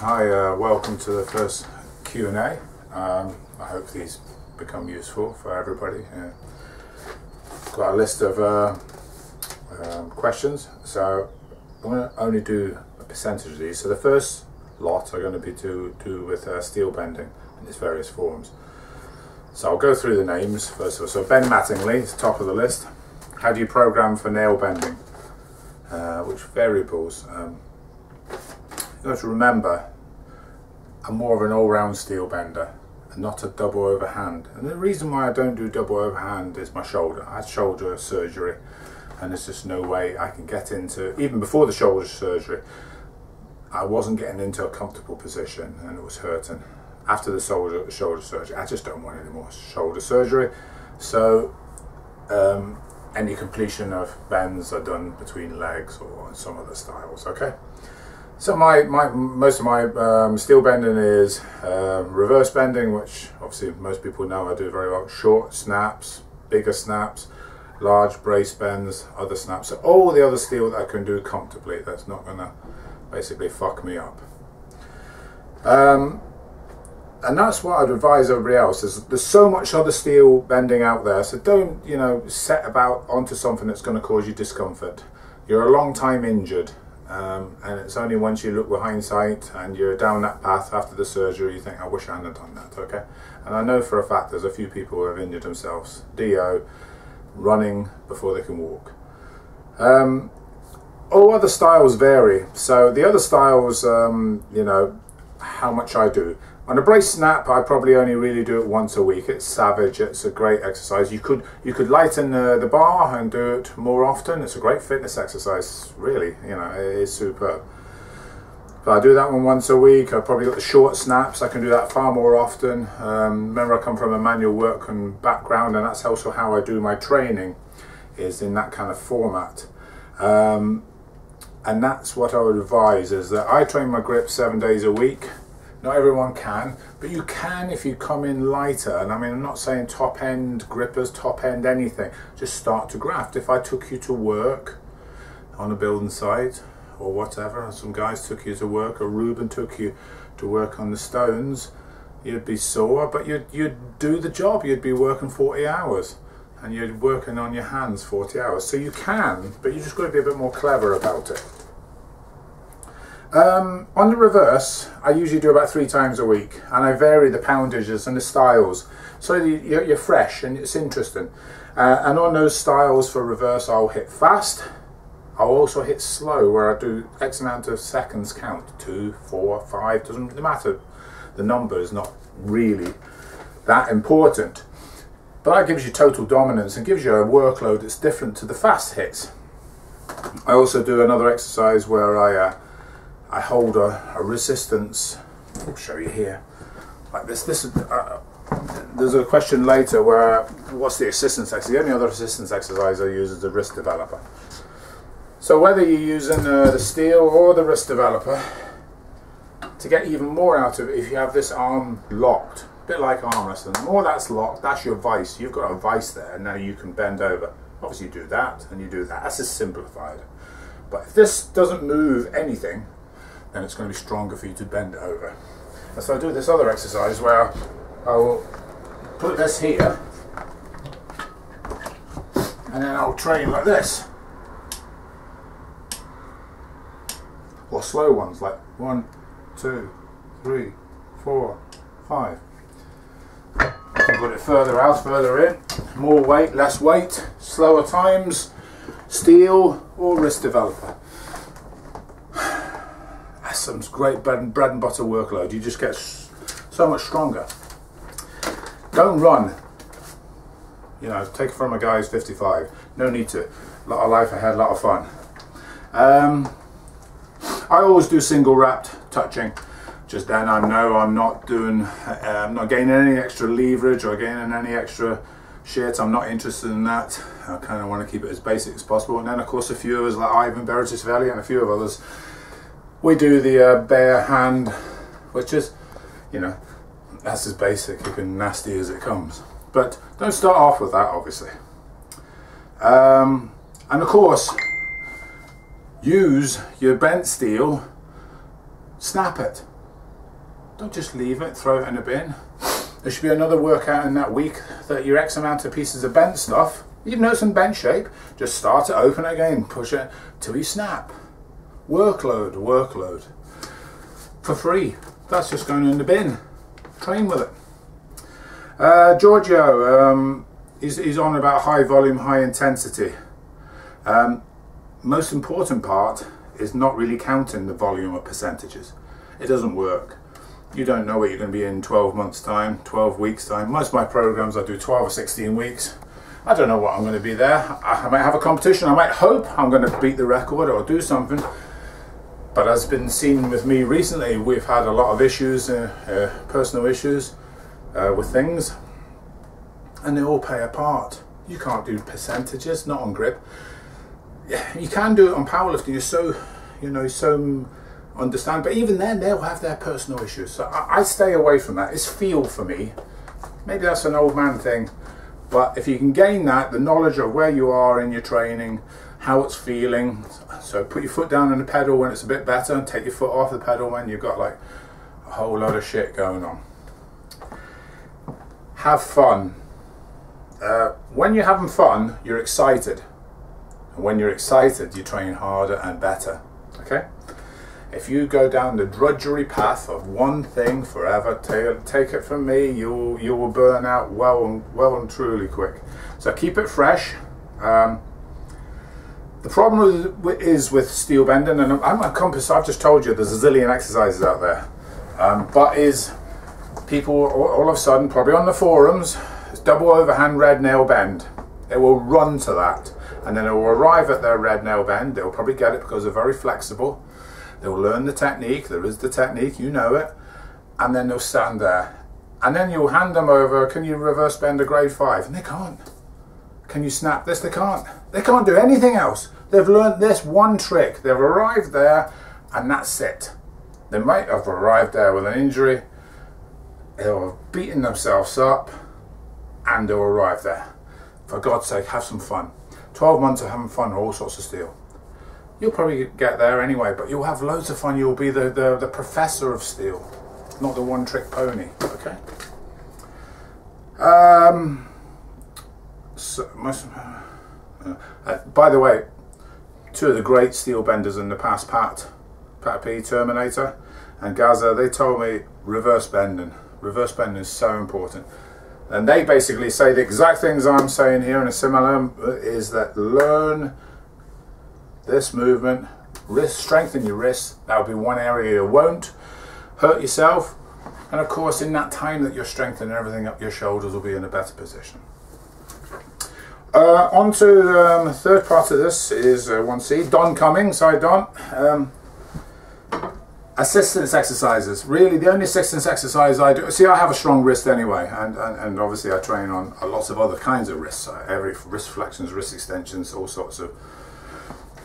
Hi, welcome to the first Q&A. I hope these become useful for everybody. Got a list of questions, so I'm going to only do a percentage of these. So the first lot are going to be to do with steel bending in its various forms. So I'll go through the names first of all. So Ben Mattingly is top of the list. How do you program for nail bending? Which variables? You have to remember, I'm more of an all-round steel bender and not a double overhand. And the reason why I don't do double overhand is my shoulder. I had shoulder surgery, and there's just no way I can get into, even before the shoulder surgery, I wasn't getting into a comfortable position and it was hurting. After the shoulder surgery, I just don't want any more shoulder surgery. So any completion of bends are done between legs or some other styles, okay? So most of my steel bending is reverse bending, which obviously most people know I do very well. Short snaps, bigger snaps, large brace bends, other snaps. So all the other steel that I can do comfortably, that's not gonna basically fuck me up. And that's what I'd advise everybody else. There's so much other steel bending out there, so don't, you know, set about onto something that's going to cause you discomfort. You're a long time injured, and it's only once you look with hindsight and you're down that path after the surgery you think, I wish I hadn't done that, okay? And I know for a fact there's a few people who have injured themselves, DO, running before they can walk. All other styles vary. So the other styles, you know, how much I do. On a brace snap, I probably only really do it once a week. It's savage, it's a great exercise. You could lighten the bar and do it more often. It's a great fitness exercise, really, you know, it is superb. But I do that one once a week. I've probably got the short snaps, I can do that far more often. Remember, I come from a manual work and background, and that's also how I do my training, is in that kind of format. And that's what I would advise, is that I train my grip 7 days a week. Not everyone can, but you can if you come in lighter. And I mean, I'm not saying top end grippers, top end anything. Just start to graft. If I took you to work on a building site or whatever, and some guys took you to work, or Ruben took you to work on the stones, you'd be sore, but you'd do the job. You'd be working 40 hours and you're working on your hands 40 hours. So you can, but you just got to be a bit more clever about it. On the reverse, I usually do about 3 times a week, and I vary the poundages and the styles so you're fresh and it's interesting. And on those styles for reverse, I'll hit fast. I'll also hit slow, where I do X amount of seconds count, 2, 4, 5, doesn't matter. The number is not really that important, but that gives you total dominance and gives you a workload that's different to the fast hits. I also do another exercise where I hold a resistance. I'll show you here, like this. There's a question later where, what's the resistance exercise? The only other resistance exercise I use is the wrist developer. So whether you're using the steel or the wrist developer, to get even more out of it, if you have this arm locked, a bit like arm wrestling, the more that's locked, that's your vice. You've got a vice there, and now you can bend over. Obviously you do that, and you do that. That's just simplified. But if this doesn't move anything, then it's going to be stronger for you to bend it over. And so I do this other exercise where I will put this here, and then I'll train like this. Or slow ones, like 1, 2, 3, 4, 5. I can put it further out, further in. More weight, less weight, slower times, steel or wrist developer. That's some great bread and butter workload. You just get so much stronger. Don't run. You know, take it from a guy who's 55. No need to. A lot of life ahead, a lot of fun. I always do single wrapped touching. Just then I know I'm not doing, I'm not gaining any extra leverage or gaining any extra shit. I'm not interested in that. I kind of want to keep it as basic as possible. And then of course a few of us, like Ivan Bertisvelli and a few of others, we do the bare hand, which is, you know, that's as basic and nasty as it comes. But don't start off with that, obviously. And of course, use your bent steel, snap it. Don't just leave it, throw it in a bin. There should be another workout in that week that your X amount of pieces of bent stuff, even though it's in bench shape, just start it, open it again, push it till you snap. Workload, workload. For free. That's just going in the bin. Train with it. Giorgio, he's on about high volume, high intensity. Most important part is not really counting the volume of percentages. It doesn't work. You don't know what you're going to be in 12 months time, 12 weeks time. Most of my programs I do 12 or 16 weeks. I don't know what I'm going to be there. I might have a competition. I might hope I'm going to beat the record or do something. But as been seen with me recently, we've had a lot of issues, personal issues with things, and they all play a part. You can't do percentages, not on grip. You can do it on powerlifting. You're so, so understand. But even then, they'll have their personal issues. So I stay away from that. It's feel for me. Maybe that's an old man thing. But if you can gain that, the knowledge of where you are in your training, how it's feeling. So put your foot down on the pedal when it's a bit better, and take your foot off the pedal when you've got like a whole lot of shit going on. Have fun. When you're having fun, you're excited. And when you're excited, you train harder and better. Okay? If you go down the drudgery path of one thing forever, take it from me, you will burn out well and truly quick. So keep it fresh. The problem is with steel bending, and I'm a compass. I've just told you there's a zillion exercises out there, but is people all of a sudden, probably on the forums, it's double overhand red nail bend. They will run to that, and then they will arrive at their red nail bend. They'll probably get it because they're very flexible. They'll learn the technique. There is the technique, you know it, and then they'll stand there, and then you'll hand them over. Can you reverse bend a grade 5? And they can't. Can you snap this? They can't. They can't do anything else. They've learned this one trick. They've arrived there, and that's it. They might have arrived there with an injury. They'll have beaten themselves up, and they'll arrive there. For God's sake, have some fun. 12 months of having fun with all sorts of steel. You'll probably get there anyway, but you'll have loads of fun. You'll be the professor of steel, not the one-trick pony. Okay. By the way, two of the great steel benders in the past, Pat P, Terminator, and Gaza, they told me reverse bending. Reverse bending is so important. And they basically say the exact things I'm saying here in a similar, is that learn this movement, strengthen your wrists. That'll be one area you won't hurt yourself. And of course, in that time that you're strengthening everything up, your shoulders will be in a better position. On to the third part of this is 1C. Don Cummings, hi Don. Assistance exercises. Really, the only assistance exercise I do. See, I have a strong wrist anyway, and obviously I train on lots of other kinds of wrists. Every wrist flexions, wrist extensions, all sorts of.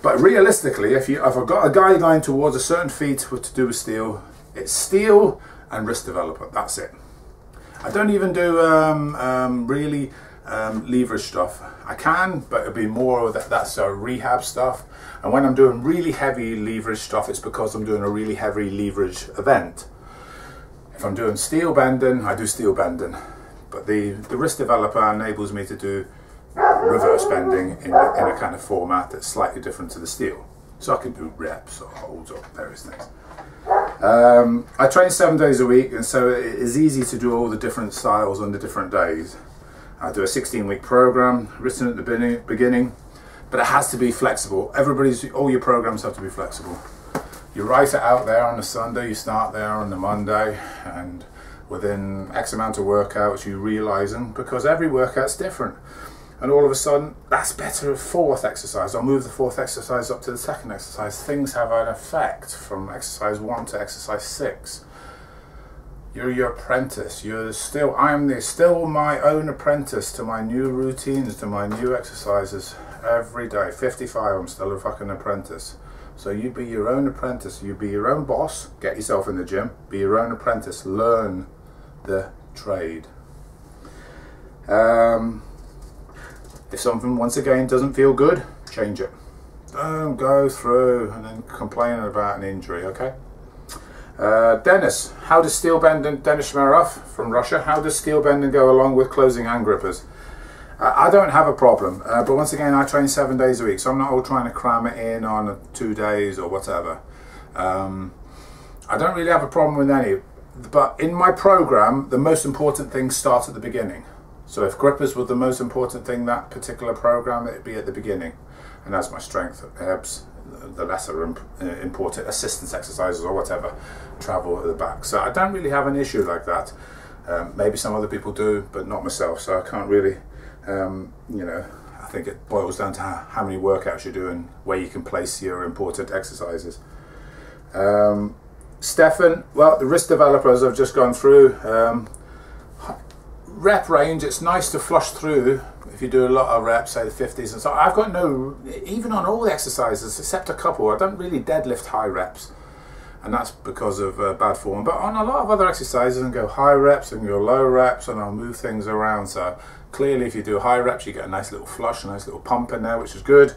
But realistically, if I've got a guideline towards a certain feat to do with steel, it's steel and wrist development. That's it. I don't even do really leverage stuff. I can, but it'll be more that's rehab stuff. And when I'm doing really heavy leverage stuff, it's because I'm doing a really heavy leverage event. If I'm doing steel bending, I do steel bending. But the wrist developer enables me to do reverse bending in a kind of format that's slightly different to the steel. So I can do reps or holds or various things. I train 7 days a week, and so it is easy to do all the different styles on the different days. I do a 16-week program written at the beginning, but it has to be flexible. All your programs have to be flexible. You write it out there on the Sunday, you start there on the Monday, and within X amount of workouts you realise them, because every workout's different. And all of a sudden, that's better a fourth exercise. I'll move the fourth exercise up to the second exercise. Things have an effect from exercise 1 to exercise 6. You're your apprentice. I'm still my own apprentice to my new routines, to my new exercises every day. 55, I'm still a fucking apprentice. So you be your own apprentice. You be your own boss. Get yourself in the gym. Be your own apprentice. Learn the trade. If something, once again, doesn't feel good, change it. Don't go through and then complain about an injury, okay? Denis, how does steel bending, Denis Shmarev from Russia, how does steel bending go along with closing hand grippers? I don't have a problem, but once again I train 7 days a week, so I'm not all trying to cram it in on 2 days or whatever. I don't really have a problem with any, but in my program the most important things start at the beginning. So if grippers were the most important thing that particular program, it'd be at the beginning, and as my strength ebbs, the lesser important assistance exercises or whatever travel at the back. So I don't really have an issue like that. Maybe some other people do, but not myself, so I can't really, you know, I think it boils down to how many workouts you do and where you can place your important exercises. Steffen, well, the wrist developers I've just gone through. Rep range, it's nice to flush through if you do a lot of reps, say the 50s and so. I've got no, even on all the exercises except a couple, I don't really deadlift high reps, and that's because of bad form. But on a lot of other exercises, I can go high reps and go low reps, and I'll move things around. So clearly if you do high reps you get a nice little flush, a nice little pump in there, which is good.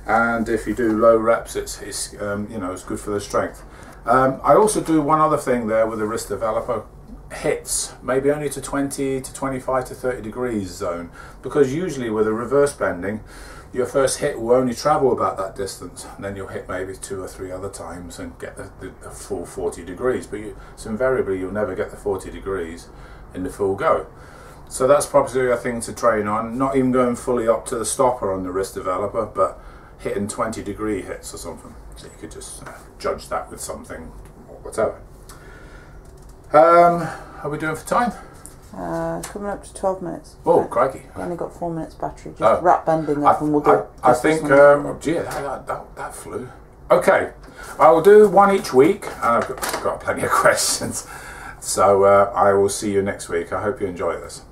And if you do low reps, it's you know, it's good for the strength. I also do one other thing there with the wrist developer. Hits maybe only to 20 to 25 to 30 degrees zone, because usually with a reverse bending your first hit will only travel about that distance, and then you'll hit maybe 2 or 3 other times and get the full 40 degrees, but so invariably you'll never get the 40 degrees in the full go. So that's probably a thing to train on, not even going fully up to the stopper on the wrist developer, but hitting 20-degree hits or something. So you could just judge that with something or whatever. How are we doing for time? Coming up to 12 minutes. Oh, crikey. We only got 4 minutes battery. Just wrap bending up and we'll do I think, gee, that flew. Okay, I will do one each week, and I've got plenty of questions. So I will see you next week. I hope you enjoy this.